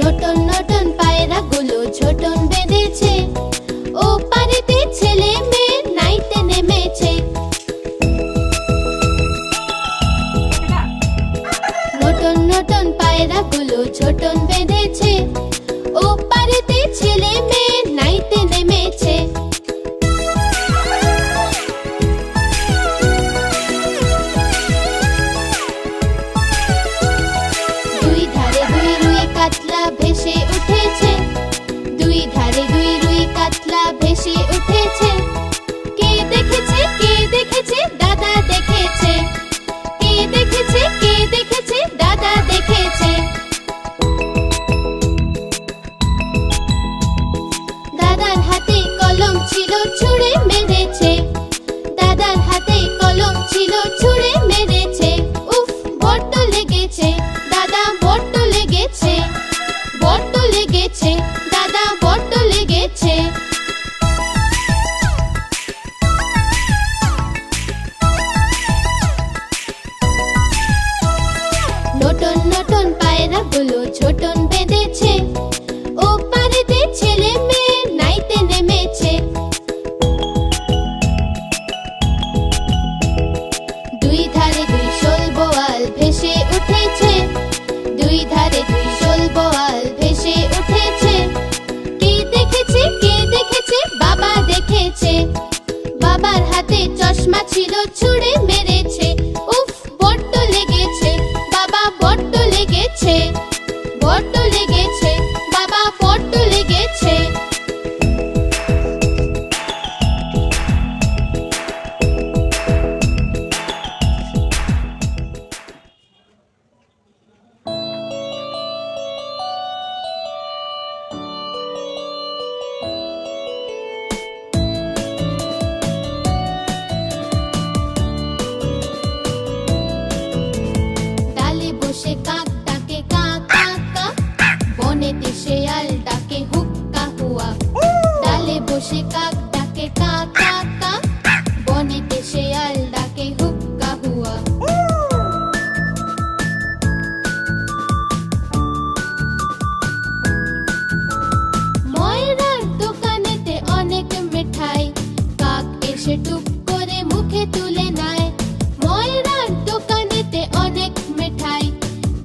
নতুন নতুন পায়রাগুলো ছোটন বেঁধেছে, ও পারেতে ছেলে মেয়ে নাইতে নেমেছে। নতুন নতুন পায়রাগুলো ছোটন বেঁধেছে, ও পারেতে ছেলে মেয়ে নাইতে নেমেছে। দুই ধারে দুই রুই কাতলা ভেসে উঠেছে, দুই ধারে দুই রুই কাতলা ভেসে উঠেছে। কে দেখেছে কে দেখেছে দাদা দেখেছে, কে দেখেছে কে দেখেছে দাদা দেখেছে। দাদার হাতে কলম ছিল ছুঁড়ে মেরেছে, দাদার হাতে কলম ছিল ছুঁড়ে মেরেছে। উফ, বড্ড লেগেছে দাদা, বড্ড লেগেছে, বড্ড লেগেছে দাদা, বড্ড লেগেছে। নতুন নতুন পায়রাগুলো ছোটন বেঁধেছে, ও পারেতে ছেলে মেয়ে নাইতে নেমেছে। দুই ধারে দুই শোল বোয়াল ভেসে উঠেছে, দুই ধারে দুই শোল বোয়াল ভেসে উঠেছে। কে দেখেছে কে দেখেছে বাবা দেখেছে, বাবার হাতে চশমা ছিল ছুঁড়ে মেরেছে। উফ, বড্ড লেগেছে বাবা, বড্ড লেগেছে, বড্ড লেগেছে বাবা, বড্ড লেগেছে। ডালে বসে কাক ডাকে কা কা কা, বনেতে শেয়াল ডাকে হুক্কা হুয়া। ডালে বসে কাক ডাকে কা কা কা, বনেতে শেয়াল ডাকে হুক্কা হুয়া। ময়রার দোকানেতে অনেক মিঠাই, কাক এসে টুক করে মুখে তুলে নেয়। ময়রার দোকানেতে অনেক মিঠাই,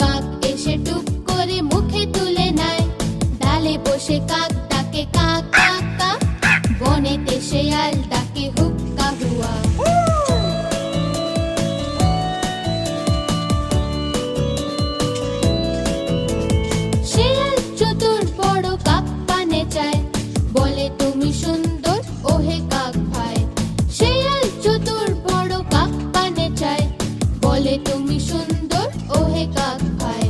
কাক এসে টুক করে মুখে তুলে নেয়। ডালে বসে কাক ডাকে কা কা কা, বনেতে শেয়াল ডাকে হুক্কা হুয়া। শেয়াল চতুর বড় কাক পানে চায়, বলে তুমি সুন্দর ওহে কাক ভাই। শেয়াল চতুর বড় কাক পানে চায়, বলে তুমি সুন্দর ওহে কাক ভাই।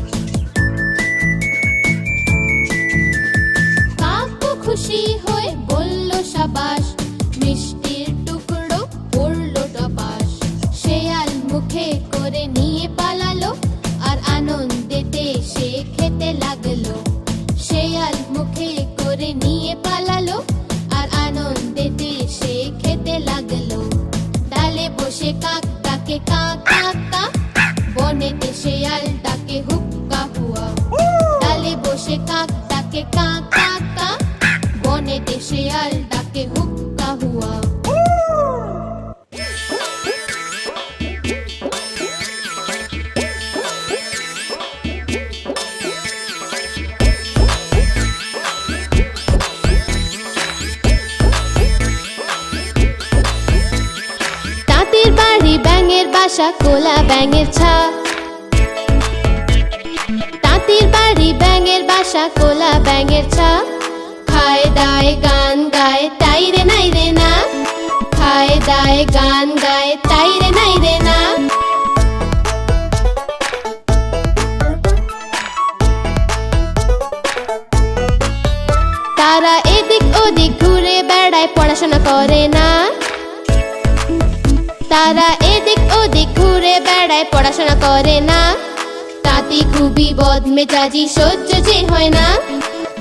কাকও খুশি হয়ে বলল সাবাস, মিষ্টির টুকরো পড়লো টপাস। শেয়াল মুখে করে নিয়ে পালালো, আর আনন্দেতে সে খেতে লাগলো। শেয়াল মুখে করে নিয়ে পালালো, আর আনন্দেতে সে খেতে লাগলো। ডালে বসে কাক ডাকে কা কা কা, বনেতে শেয়াল ডাকে হুক্কা হুয়া। ডালে বসে কাক ডাকে কা কা কা, বনেতে শেয়াল ডাকে হুক্কা হুয়া। তাঁতির বাড়ি ব্যাঙের বাসা, কোলা ব্যাঙের ছা। তাঁতির বাড়ি ব্যাঙের বাসা, কোলা ব্যাঙের ছা। খায় দায় গান গায় তাই রে নাই রে না, খায় দায় গান গায় তাই রে নাই রে না। তারা এদিক ওদিক ঘুরে বেড়ায়, পড়াশোনা করে না। তারা এদিক ওদিক ঘুরে বেড়ায়, পড়াশোনা করে না। তাঁতি খুবই বদমেজাজি, সহ্য যে হয় না।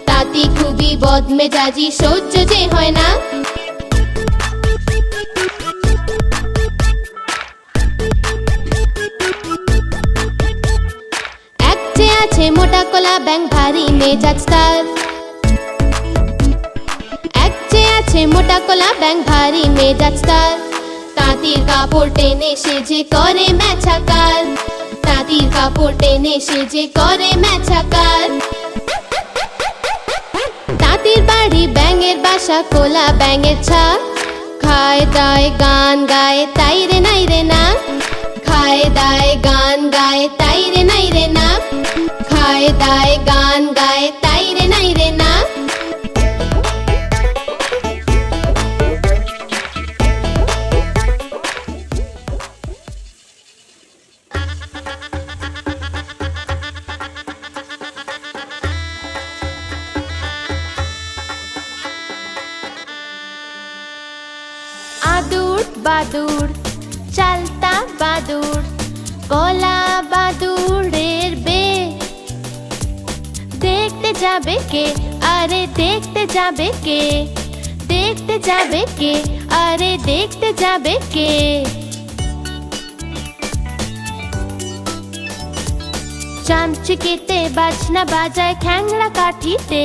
তাঁতি খুবই বদমেজাজি, সহ্য যে হয় না। আছে মোটা কোলা ব্যাঙ ভারী মেজাজ তার। এক যে আছে মোটা কোলা ব্যাঙ ভারী মেজাজ তার। তাঁতির কাপড় টেনে সে যে করে ম্যাছাকার। তাঁতির কাপড় টেনে সে যে করে ম্যাছাকার। তাঁতির বাড়ি ব্যাঙের বাসা কোলা ব্যাঙের ছা। খায় দায় গান গায় তাই রে নাই রে না। খায় দায় গান গায় তাই রে নাই রে না। খায় দায় গান গায় তাই রে নাই রে না। আদুর বাদুর চালতা বাদুর কলা বাদুড়ের বে। দেখতে যাবে কে আরে দেখতে যাবে কে। দেখতে যাবে কে আরে দেখতে যাবে কে। চামচিকেতে বাজনা বাজায় খ্যাংড়া কাঠিতে।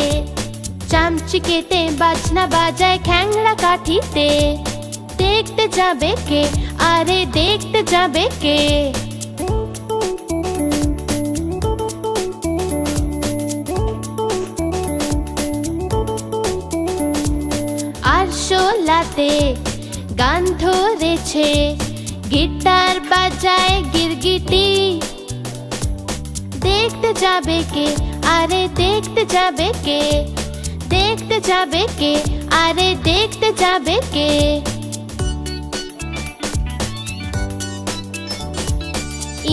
চামচিকেতে বাজনা বাজায় খ্যাংড়া কাঠিতে। দেখতে যাবে কে আরে দেখতে যাবে কে। আরশোলাতে গান ধরেছে গিটার বাজায় গিরগিটি। দেখতে যাবে কে আরে দেখতে যাবে কে। দেখতে যাবে কে আরে দেখতে যাবে কে।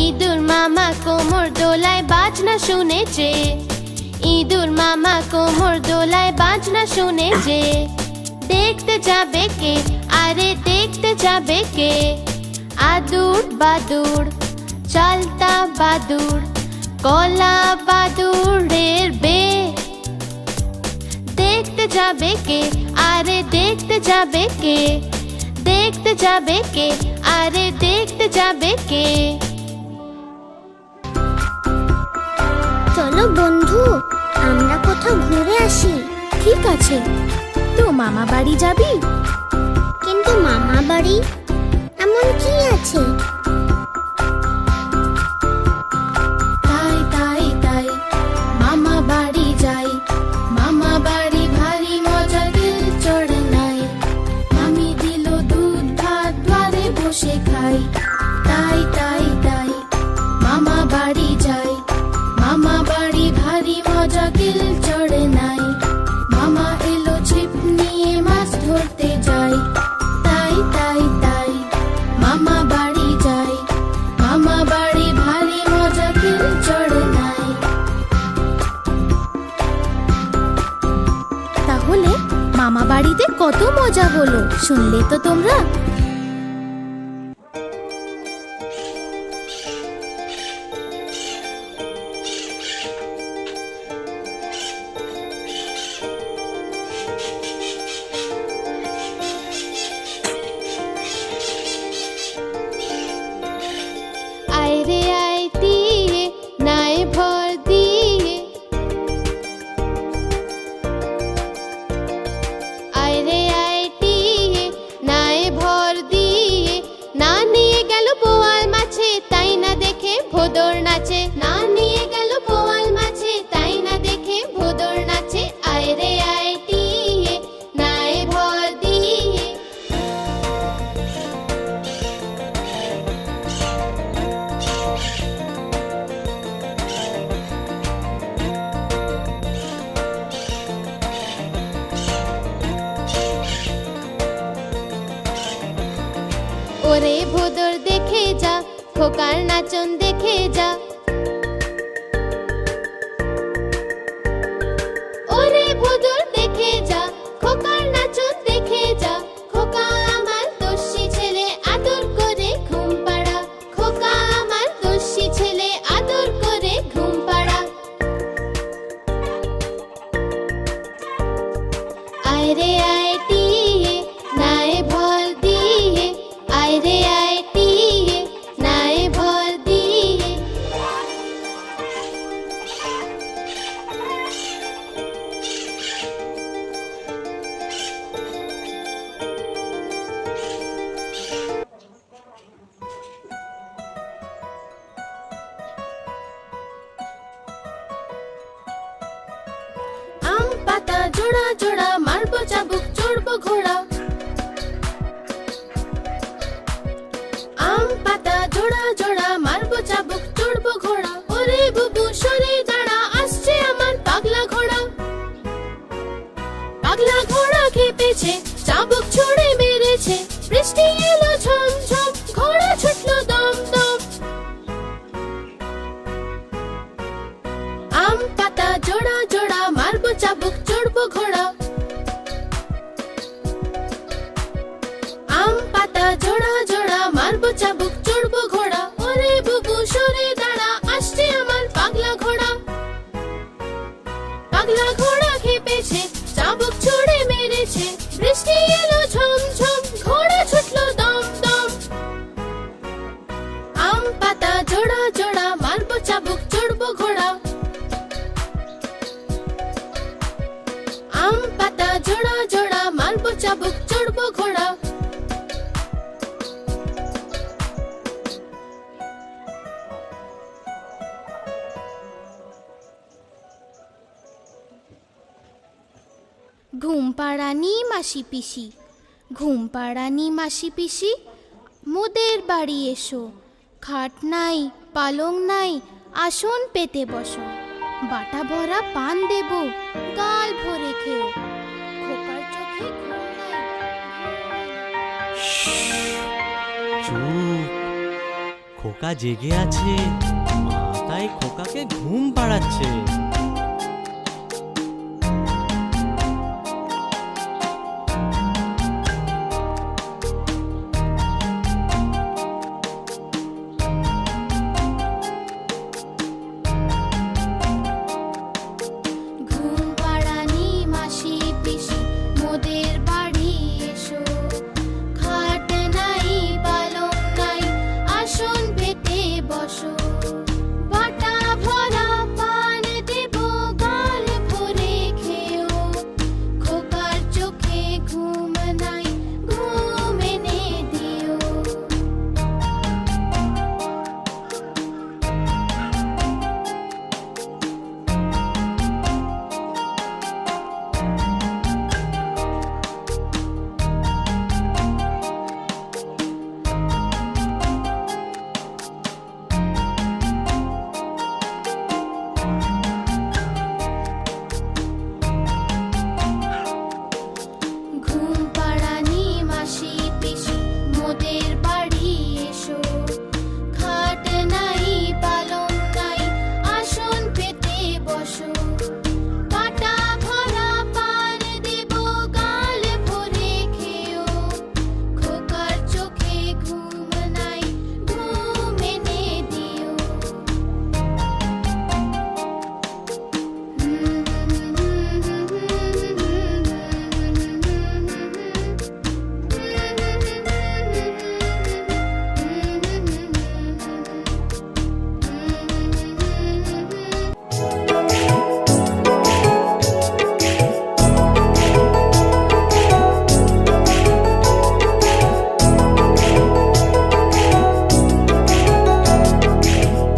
ইঁদুর মামা কোমর দোলায় বাজনা শুনেছে। ইঁদুর মামা কোমর দোলায় বাজনা শুনেছে। দেখতে যাবে কে আরে দেখতে যাবে কে। আদুর বাদুর চালতা বাদুর কলা বাদুড়ের বে। দেখতে যাবে কে আরে দেখতে যাবে কে। দেখতে যাবে কে আরে দেখতে যাবে কে। চলো বন্ধু আমরা কোথাও ঘুরে আসি। ঠিক আছে, তো মামা বাড়ি যাবি? কিন্তু মামা বাড়ি এমন কি আছে? তাই তাই তাই মামা বাড়ি যাই। মামা বাড়ি ভারী মজা দিল চড়ে নাই। মামি দিল দুধ ভাত দ্বারে বসে খাই। তাই তাই তাই মামা বাড়ি যাই। মামা বাড়ি ভারী মজা দিল চড়ে নাই। মামা এলো ছিপ নিয়ে মাছ ধরতে যাই। তাই তাই তাই মামা বাড়ি যাই। মামা বাড়ি ভারী মজা দিল চড়ে নাই। তাহলে মামা বাড়িতে কত মজা হলো শুনলে তো তোমরা। আয় রে আয় দিয়ে নাই ভর দিয়ে। আয় রে আয় দিয়ে নাই ভর দিয়ে। না নিয়ে গেল বোয়াল মাছে তাই না দেখে ভোদর নাচে। না নিয়ে গেল বোয়াল মাছে তাই না দেখে ভোদর নাচে। আয় রে আয় দিয়ে নাই ভর দিয়ে। ওরে ভোদর দেখে যা খোকার নাচন দেখে যা। ওরে ভোদর দেখে যা খোকার নাচন দেখে যা। খোকা আমার দস্যি ছেলে আদর করে ঘুম পাড়া। খোকা আমার দস্যি ছেলে আদর করে ঘুম পাড়া। আয় রে আয় দিয়ে নাই ভর দিয়ে। আয় রে আয় দিয়ে নাই ভর দিয়ে। পাতা জোড়া জোড়া মারবো চাবুক চড়বো ঘোড়া আম পাতা জোড়া জোড়া মারবো চাবুক চড়বো ঘোড়া ওরে বুবু সরে দাঁড়া আসছে আমার পাগলা ঘোড়া পাগলা ঘোড়া খেপেছে চাবুক ছুঁড়ে মেরেছে বৃষ্টি এলো ঝম ঝম ঘোড়া ছুটলো দম দম আম পাতা জোড়া জোড়া মারবো চাবুক চড়বো ঘোড়া আম পাতা জোড়া জোড়া মারবো চাবুক চড়বো ঘোড়া ওরে বুবু সরে দাঁড়া আসছে আমার পাগলা ঘোড়া পাগলা ঘোড়া খেপেছে চাবুক ছুঁড়ে মেরেছে বৃষ্টি এলো ঝম ঝম ঘোড়া ছুটলো দম দম আম পাতা জোড়া জোড়া মারবো চাবুক চড়বো ঘোড়া আম পাতা জোড়া জোড়া মারবো চাবুক চড়বো ঘোড়া ঘুম পাড়ানি মাসি পিসি ঘুম পাড়ানি মাসি পিসি মোদের বাড়ি এসো খাট নাই পালং নাই আসন পেতে বসো বাটা ভরা পান দেব গাল ভরে খেও খোকার চোখে ঘুম নাই চুপ, খোকা জেগে আছে, মা তাই খোকাকে ঘুম পাড়াচ্ছে। ঘুম পাড়ানি মাসি পিসি মোদের বাড়ি এসো খাট নাই পালং নাই আসন পেতে বসো বাটা ভরা পান দেব গাল ভরে খেও খোকার চোখে ঘুম নাই ঘুম এনে দিও ঘুম পাড়ানি মাসি পিসি মোদের বাড়ি এসো খাট নাই পালং নাই আসন পেতে বসো বাটা ভরা পান দেব গাল ভরে খেও খোকার চোখে ঘুম নাই ঘুম এনে দিও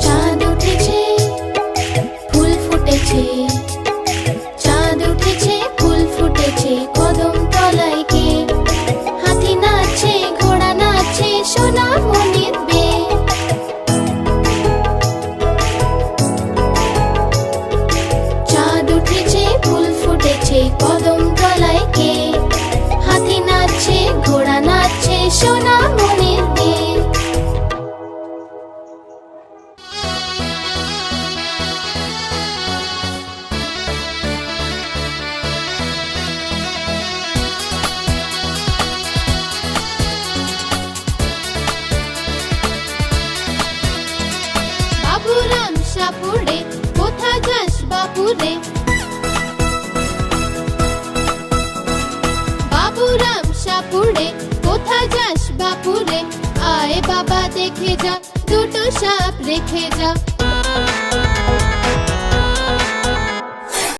চাঁদ উঠেছে ফুল ফুটেছে চাঁদ উঠেছে ফুল ফুটেছে কদম তলায় কে হাতি নাচছে ঘোড়া নাচছে সোনা মনির বে চাঁদ উঠেছে ফুল ফুটেছে কদম তলায় কে হাতি নাচছে ঘোড়া নাচছে সোনা মনির বে বাবুরাম সাপুড়ে কোথা যাস বাপুরে বাবুরাম সাপুড়ে কোথা যাস বাপুরে আয় বাবা দেখে যা দুটো সাপ রেখে যা